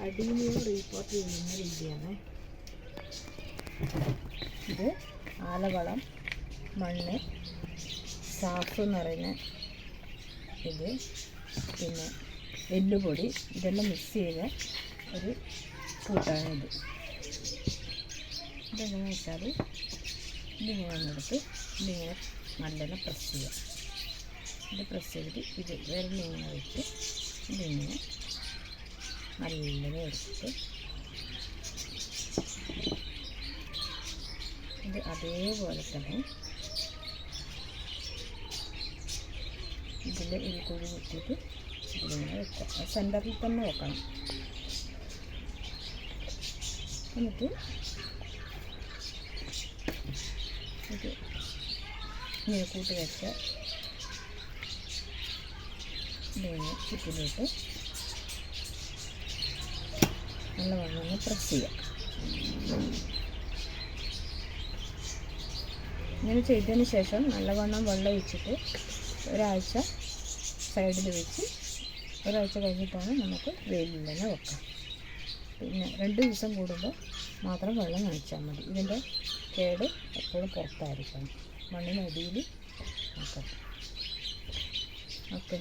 Adenium report ചെയ്യുന്ന രീതിയാണ് ഇത്. ആലവളം, മണ്ണ്, സാഫ് എന്ന് പറയുന്ന ഇത്, പിന്നെ എല്ലുപൊടി, ഇതെല്ലാം മിക്സ് ചെയ്ത ഒരു കൂട്ടാണിത്. ഇതെങ്ങനെയാണെന്ന് വെച്ചാൽ ഇതിങ്ങനെ ഒന്നെടുത്ത് ഇതിങ്ങനെ നല്ലോണം പ്രസ് ചെയ്യുക. ഇത് പ്രസ് ചെയ്തിട്ട് ഇത് വിരലിങ്ങനെ വെച്ച് ഇതിങ്ങനെ നല്ലോണം എടുത്തിട്ട് ഇത് അതേപോലെ തന്നെ ഇതിൽ ഒരു കുഴി കുത്തിയിട്ട് ഇതിലിങ്ങനെ വെക്കുക. സെൻറ്ററിൽ തന്നെ വെക്കണം. എന്നിട്ട് ഇത് ഇങ്ങനെ കൂട്ടി വെച്ച ഇതിങ്ങനെ ചുറ്റിലോട്ട് നല്ലവണ്ണം പ്രസ് ചെയ്യുക. ഇങ്ങനെ ചെയ്തതിന് ശേഷം നല്ലവണ്ണം വെള്ളം ഒഴിച്ചിട്ട് ഒരാഴ്ച സൈഡിൽ വെച്ച് ഒരാഴ്ച കഴിഞ്ഞിട്ടാണ് നമുക്ക് വെയിലിൽ തന്നെ വെക്കാം. പിന്നെ 2 ദിവസം കൂടുമ്പോൾ മാത്രം വെള്ളം നനച്ചാൽ മതി. ഇതിൻ്റെ കേട് എപ്പോഴും പുറത്തായിരിക്കണം, മണ്ണിനടിയിൽ നോക്കാം. ഓക്കെ.